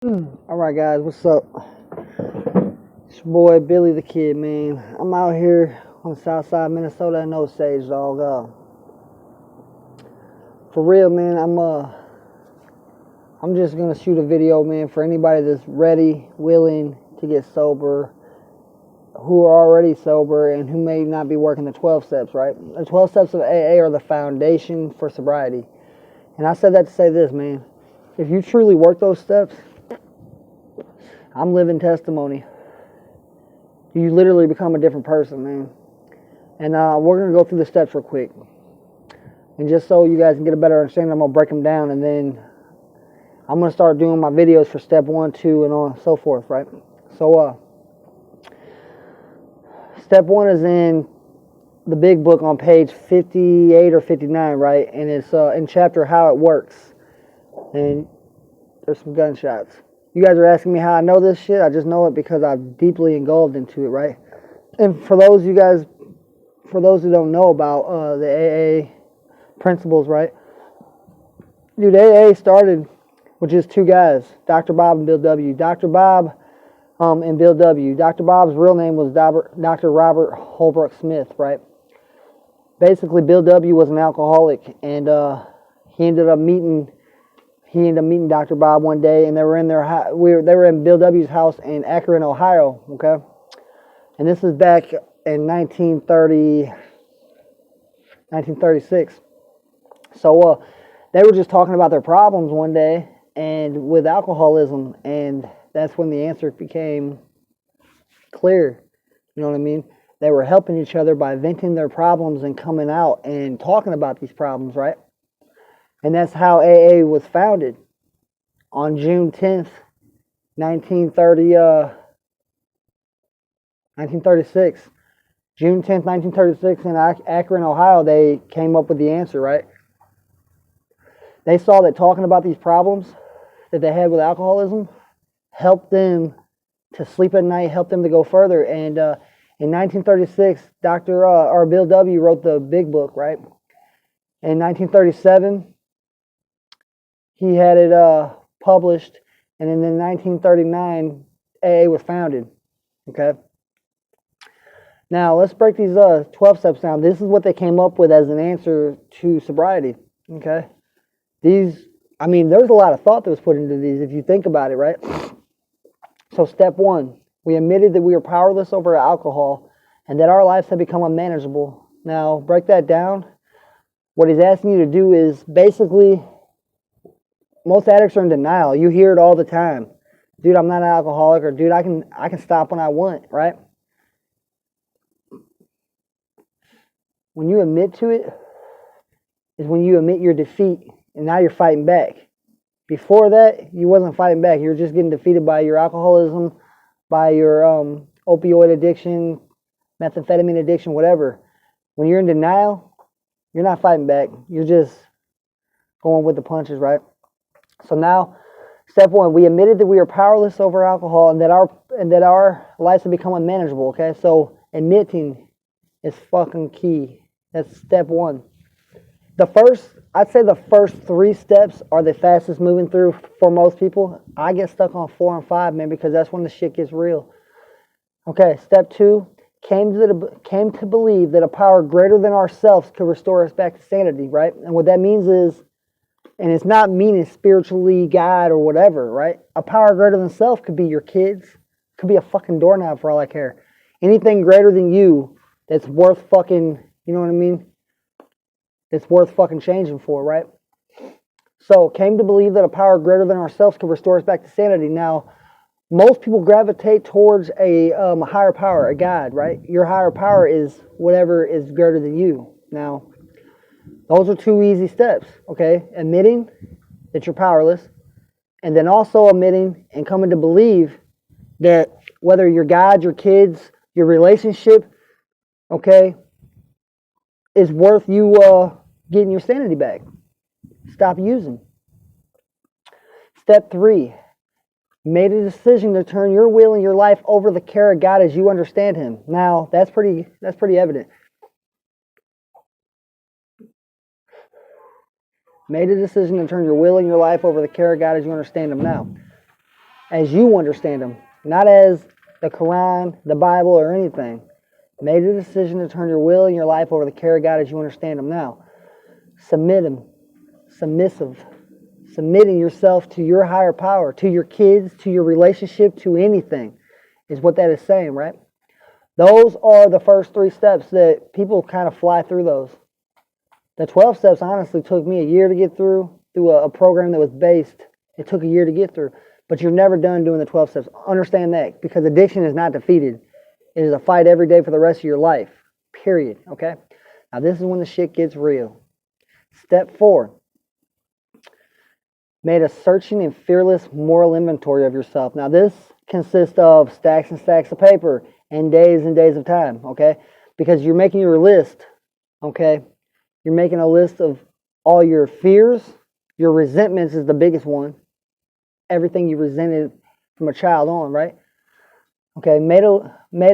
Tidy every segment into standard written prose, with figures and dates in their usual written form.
Alright guys, what's up? It's your boy Billy the Kid, man. I'm out here on the south side of Minnesota in Osage, dog. For real, man, I'm just gonna shoot a video, man, for anybody that's ready, willing to get sober, who are already sober and who may not be working the 12 steps, right? The 12 steps of AA are the foundation for sobriety. And I said that to say this, man. If you truly work those steps, I'm living testimony. You literally become a different person, man. And we're going to go through the steps real quick. And just so you guys can get a better understanding, I'm going to break them down. And then I'm going to start doing my videos for step 1, 2, and on and so forth, right? So, step 1 is in the big book on page 58 or 59, right? And it's in chapter How It Works. And there's some gunshots. You guys are asking me how I know this shit. I just know it because I've deeply engulfed into it, right? And for those who don't know about the AA principles, right? Dude, AA started with just two guys, Dr. Bob and Bill W. Dr. Bob and Bill W. Dr. Bob's real name was Dr. Robert Holbrook Smith, right? Basically, Bill W. was an alcoholic, and he ended up meeting Dr. Bob one day, and they were in Bill W.'s house in Akron, Ohio, okay? And this is back in 1936. So they were just talking about their problems one day and with alcoholism, and that's when the answer became clear. You know what I mean? They were helping each other by venting their problems and coming out and talking about these problems, right? And that's how AA was founded on June 10th, 1936. June 10th, 1936 in Akron, Ohio, they came up with the answer, right? They saw that talking about these problems that they had with alcoholism helped them to sleep at night, helped them to go further. And in 1936, Bill W. wrote the big book, right? In 1937, he had it published, and then in 1939, AA was founded. Okay. Now let's break these 12 steps down. This is what they came up with as an answer to sobriety. Okay. There's a lot of thought that was put into these if you think about it, right? So step 1, we admitted that we were powerless over alcohol and that our lives had become unmanageable. Now break that down. What he's asking you to do is basically, most addicts are in denial. You hear it all the time. Dude, I'm not an alcoholic, or dude, I can stop when I want, right? When you admit to it is when you admit your defeat, and now you're fighting back. Before that, you wasn't fighting back. You were just getting defeated by your alcoholism, by your opioid addiction, methamphetamine addiction, whatever. When you're in denial, you're not fighting back. You're just going with the punches, right? So now, step 1, we admitted that we are powerless over alcohol and that our lives have become unmanageable. Okay, so admitting is fucking key. That's step 1. I'd say the first 3 steps are the fastest moving through for most people. I get stuck on 4 and 5, man, because that's when the shit gets real. Okay, step 2, came to believe that a power greater than ourselves could restore us back to sanity, right? And what that means is, and it's not meaning spiritually God or whatever, right? A power greater than self could be your kids, could be a fucking doorknob for all I care. Anything greater than you that's worth fucking, you know what I mean? It's worth fucking changing for, right? So, came to believe that a power greater than ourselves could restore us back to sanity. Now, most people gravitate towards a higher power, a God, right? Your higher power is whatever is greater than you. Now, those are 2 easy steps, okay? Admitting that you're powerless, and then also admitting and coming to believe that whether your God, your kids, your relationship, okay, is worth you getting your sanity back. Stop using. Step 3, made a decision to turn your will and your life over the care of God as you understand Him. Now, that's pretty evident. Made a decision to turn your will and your life over the care of God as you understand Him. Now, as you understand them, not as the Quran, the Bible, or anything. Made a decision to turn your will and your life over to the care of God as you understand them now. Submit them. Submissive. Submitting yourself to your higher power, to your kids, to your relationship, to anything, is what that is saying, right? Those are the first 3 steps that people kind of fly through those. The 12 steps honestly took me a year to get through a program that was based. It took a year to get through. But you're never done doing the 12 steps. Understand that, because addiction is not defeated. It is a fight every day for the rest of your life. Period. Okay? Now this is when the shit gets real. Step 4. Made a searching and fearless moral inventory of yourself. Now this consists of stacks and stacks of paper and days of time, okay? Because you're making your list, okay? You're making a list of all your fears. Your resentments is the biggest one. Everything you resented from a child on, right? Okay, made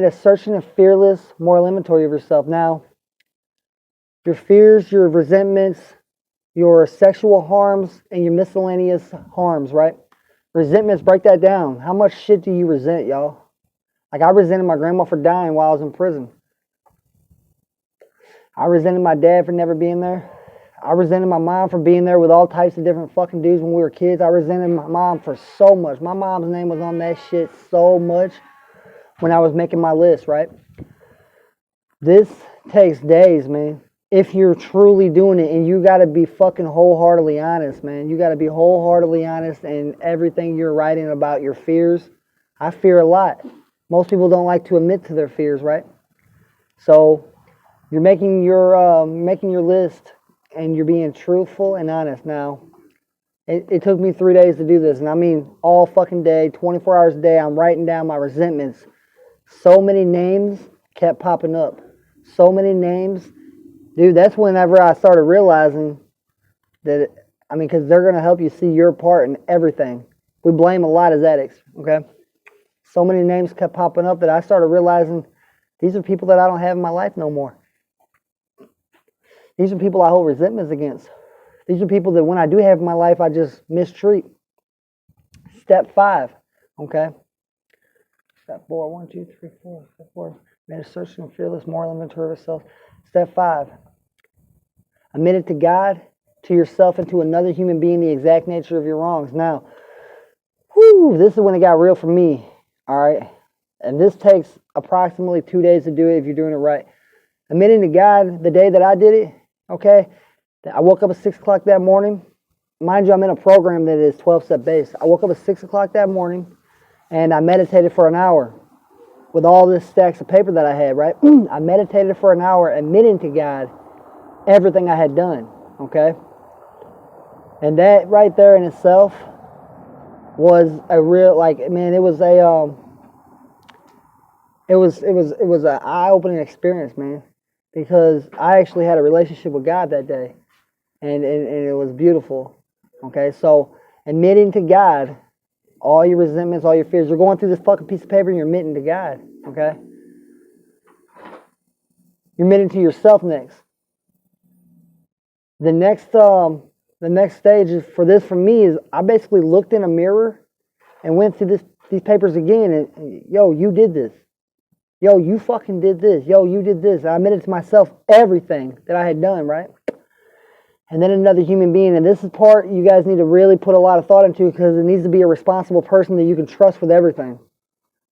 a searching and fearless moral inventory of yourself. Now, your fears, your resentments, your sexual harms, and your miscellaneous harms, right? Resentments, break that down. How much shit do you resent, y'all? Like, I resented my grandma for dying while I was in prison. I resented my dad for never being there. I resented my mom for being there with all types of different fucking dudes when we were kids. I resented my mom for so much. My mom's name was on that shit so much when I was making my list, right? This takes days, man. If you're truly doing it, and you got to be fucking wholeheartedly honest, man. You got to be wholeheartedly honest in everything you're writing about your fears. I fear a lot. Most people don't like to admit to their fears, right? So you're making your list, and you're being truthful and honest. Now, it took me 3 days to do this, and I mean all fucking day, 24 hours a day. I'm writing down my resentments. So many names kept popping up. So many names. Dude, that's whenever I started realizing that, because they're going to help you see your part in everything. We blame a lot as addicts, okay? So many names kept popping up that I started realizing these are people that I don't have in my life no more. These are people I hold resentments against. These are people that when I do have in my life, I just mistreat. Step 5, okay? Step 4, 1, 2, 3, 4. Step 4, made a searching and fearless moral inventory of yourself. Step 5, admit it to God, to yourself, and to another human being the exact nature of your wrongs. Now, this is when it got real for me, all right? And this takes approximately 2 days to do it if you're doing it right. Admitting to God the day that I did it, okay? I woke up at 6 o'clock that morning. Mind you, I'm in a program that is 12-step based. I woke up at 6 o'clock that morning, and I meditated for an hour with all this stacks of paper that I had, right? I meditated for an hour, admitting to God everything I had done, okay? And that right there in itself was a real, it was an eye-opening experience, man, because I actually had a relationship with God that day, and it was beautiful, okay? So admitting to God all your resentments, all your fears. You're going through this fucking piece of paper and you're admitting to God, okay? You're admitting to yourself next. The next stage is for me is I basically looked in a mirror and went through these papers again, and yo, you did this. Yo, you fucking did this. Yo, you did this. I admitted to myself everything that I had done, right? And then another human being, and this is part you guys need to really put a lot of thought into, because it needs to be a responsible person that you can trust with everything.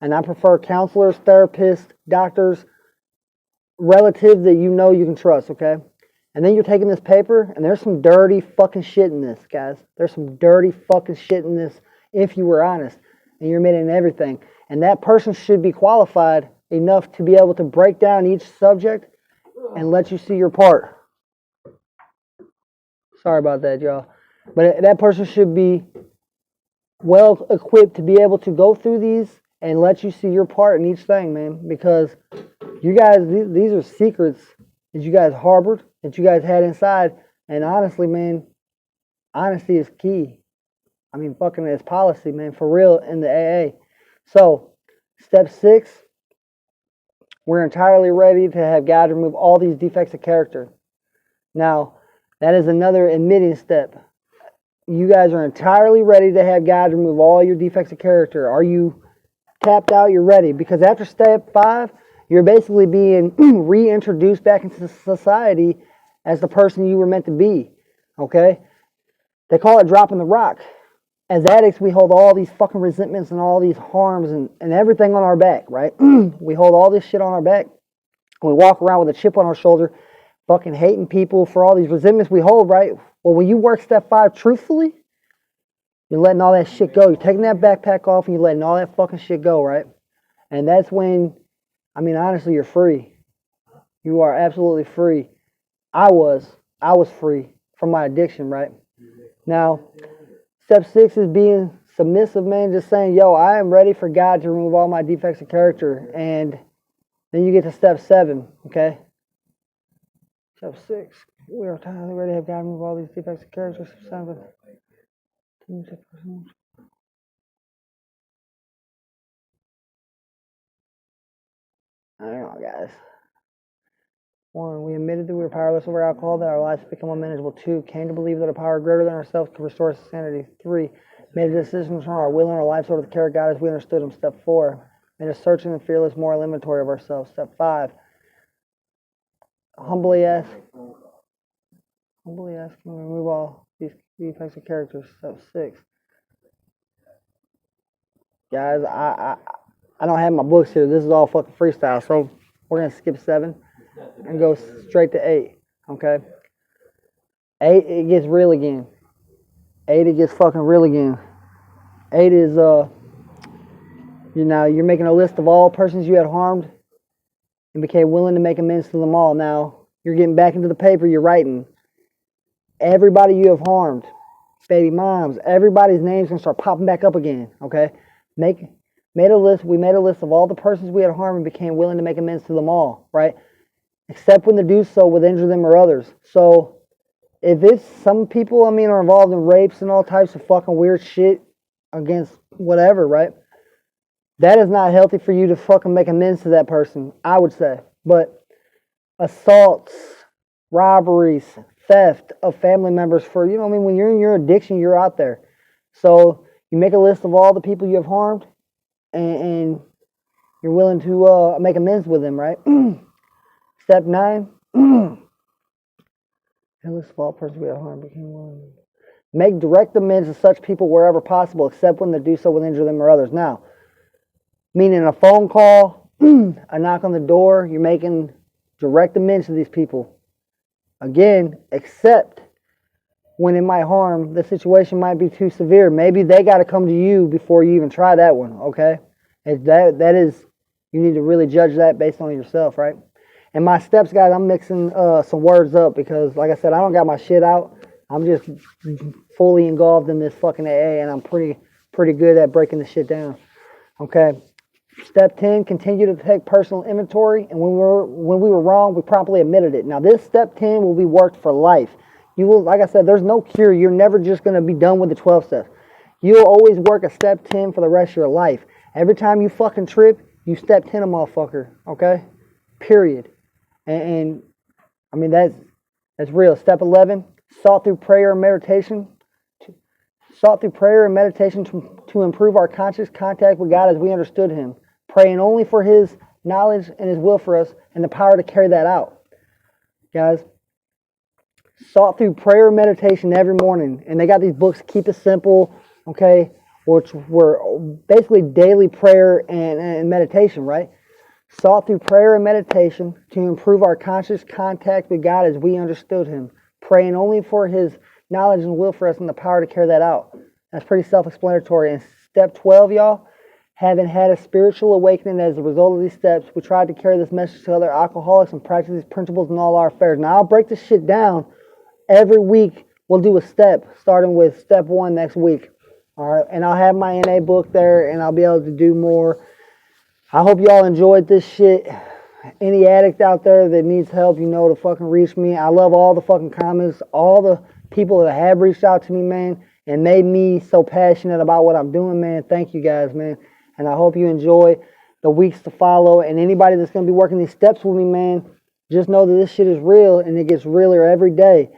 And I prefer counselors, therapists, doctors, relatives that you know you can trust, okay? And then you're taking this paper, and there's some dirty fucking shit in this, guys. There's some dirty fucking shit in this, if you were honest. And you're admitting everything. And that person should be qualified enough to be able to break down each subject and let you see your part. Sorry about that, y'all. But that person should be well equipped to be able to go through these and let you see your part in each thing, man. Because you guys, these are secrets that you guys harbored, that you guys had inside. And honestly, man, honesty is key. Fucking it's policy, man, for real in the AA. So, step 6, we're entirely ready to have God remove all these defects of character. Now, that is another admitting step. you guys are entirely ready to have God remove all your defects of character? Are you tapped out? You're ready? Because after step 5, you're basically being reintroduced back into society as the person you were meant to be. Okay? They call it dropping the rock. As addicts, we hold all these fucking resentments and all these harms and everything on our back, right? We hold all this shit on our back. We walk around with a chip on our shoulder, fucking hating people for all these resentments we hold, right? Well, when you work step 5 truthfully, you're letting all that shit go. You're taking that backpack off and you're letting all that fucking shit go, right? And that's when, I mean, honestly, you're free. You are absolutely free. I was free from my addiction, right? Now, step 6 is being submissive, man. Just saying, yo, I am ready for God to remove all my defects of character. And then you get to step 7, okay? Step 6, we are entirely ready to have God remove all these defects of character. Step 7. I don't know, guys. 1, we admitted that we were powerless over alcohol, that our lives become unmanageable. 2, came to believe that a power greater than ourselves could restore us to sanity. 3, made a decision from our will and our lives over the care of God as we understood Him. Step 4, made a searching and fearless moral inventory of ourselves. Step 5, humbly ask Him to remove all these defects of character. Step 6, guys, I don't have my books here. This is all fucking freestyle, so we're gonna skip 7 and go straight to 8. Okay. 8, it gets real again. 8, it gets fucking real again. 8 is you're making a list of all persons you had harmed and became willing to make amends to them all. Now you're getting back into the paper. You're writing everybody you have harmed, baby moms, everybody's names gonna start popping back up again. Okay. Made a list. We made a list of all the persons we had harmed and became willing to make amends to them all. Right. Except when to do so would injure them or others. So if it's some people, I mean, are involved in rapes and all types of fucking weird shit against whatever, right? That is not healthy for you to fucking make amends to that person, I would say. But assaults, robberies, theft of family members for, you know what I mean, when you're in your addiction, you're out there. So you make a list of all the people you have harmed and you're willing to make amends with them, right? Step 9, a list of all persons we have harmed became willing. Make direct amends to such people wherever possible, except when to do so will injure them or others. Now, meaning a phone call, a knock on the door, you're making direct amends to these people. Again, except when it might harm, the situation might be too severe. Maybe they got to come to you before you even try that one, okay? That is, you need to really judge that based on yourself, right? And my steps, guys, I'm mixing some words up because, like I said, I don't got my shit out. I'm just fully engulfed in this fucking AA, and I'm pretty good at breaking the shit down. Okay. Step 10, continue to take personal inventory, and when we were wrong, we promptly admitted it. Now, this step 10 will be worked for life. You will, like I said, there's no cure. You're never just going to be done with the 12 steps. You'll always work a step 10 for the rest of your life. Every time you fucking trip, you step 10 a motherfucker. Okay. Period. And I mean, that's real. Step 11, sought through prayer and meditation. To improve our conscious contact with God as we understood Him. Praying only for His knowledge and His will for us and the power to carry that out. Guys, sought through prayer and meditation every morning. And they got these books, Keep It Simple, okay, which were basically daily prayer and meditation, right? Sought through prayer and meditation to improve our conscious contact with God as we understood Him, praying only for His knowledge and will for us and the power to carry that out. That's pretty self-explanatory. And step 12, y'all, having had a spiritual awakening as a result of these steps, we tried to carry this message to other alcoholics and practice these principles in all our affairs. Now, I'll break this shit down. Every week, we'll do a step, starting with step 1 next week. All right, and I'll have my NA book there, and I'll be able to do more. I hope y'all enjoyed this shit. Any addict out there that needs help, you know to fucking reach me. I love all the fucking comments, all the people that have reached out to me, man, and made me so passionate about what I'm doing, man. Thank you guys, man. And I hope you enjoy the weeks to follow. And anybody that's going to be working these steps with me, man, just know that this shit is real and it gets realer every day.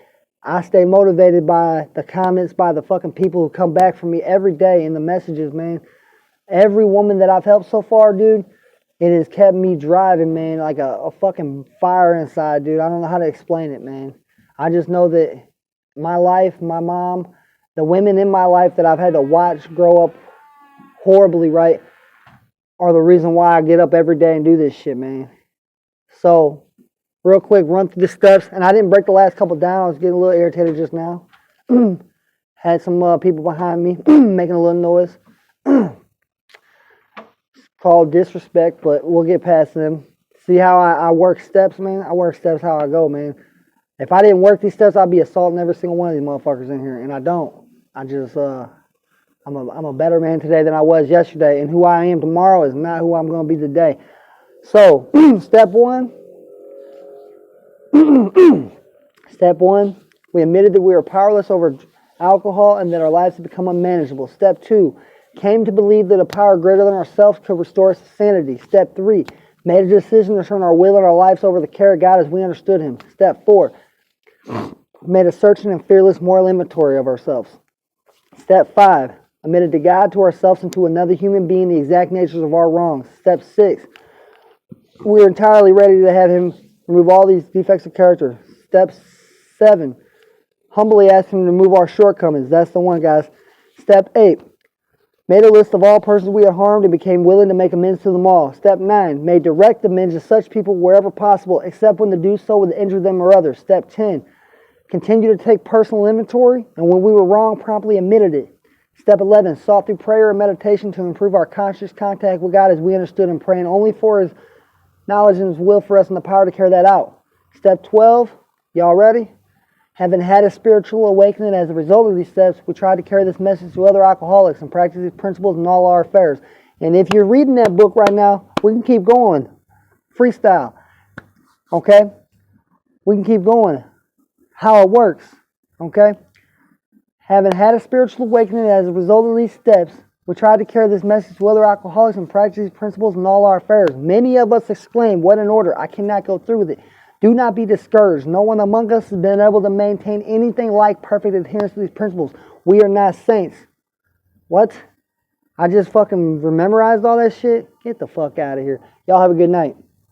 I stay motivated by the comments, by the fucking people who come back for me every day and the messages, man. Every woman that I've helped so far, dude, it has kept me driving, man, like a fucking fire inside, dude. I don't know how to explain it, man. I just know that my life, my mom, the women in my life that I've had to watch grow up horribly, right, are the reason why I get up every day and do this shit, man. So, real quick, run through the steps. And I didn't break the last couple down. I was getting a little irritated just now. Had some people behind me making a little noise. Called disrespect, but we'll get past them. See how I work steps, man? I work steps how I go, man. If I didn't work these steps, I'd be assaulting every single one of these motherfuckers in here, and I don't. I just, I'm a better man today than I was yesterday, and who I am tomorrow is not who I'm going to be today. So, step one, we admitted that we were powerless over alcohol and that our lives had become unmanageable. Step two, came to believe that a power greater than ourselves could restore us to sanity. Step three, made a decision to turn our will and our lives over to the care of God as we understood Him. Step four, made a searching and fearless moral inventory of ourselves. Step five, admitted to God, to ourselves, and to another human being the exact natures of our wrongs. Step six, we are entirely ready to have Him remove all these defects of character. Step seven, humbly ask Him to remove our shortcomings. That's the one, guys. Step eight, made a list of all persons we had harmed and became willing to make amends to them all. Step 9, made direct amends to such people wherever possible, except when to do so would injure them or others. Step 10, continued to take personal inventory, and when we were wrong, promptly admitted it. Step 11, sought through prayer and meditation to improve our conscious contact with God as we understood Him, praying only for His knowledge and His will for us and the power to carry that out. Step 12, y'all ready? Having had a spiritual awakening as a result of these steps, we tried to carry this message to other alcoholics and practice these principles in all our affairs. And if you're reading that book right now, we can keep going. Freestyle. Okay? We can keep going. How it works. Okay? Having had a spiritual awakening as a result of these steps, we tried to carry this message to other alcoholics and practice these principles in all our affairs. Many of us exclaim, what in order? I cannot go through with it. Do not be discouraged. No one among us has been able to maintain anything like perfect adherence to these principles. We are not saints. What? I just fucking memorized all that shit? Get the fuck out of here. Y'all have a good night.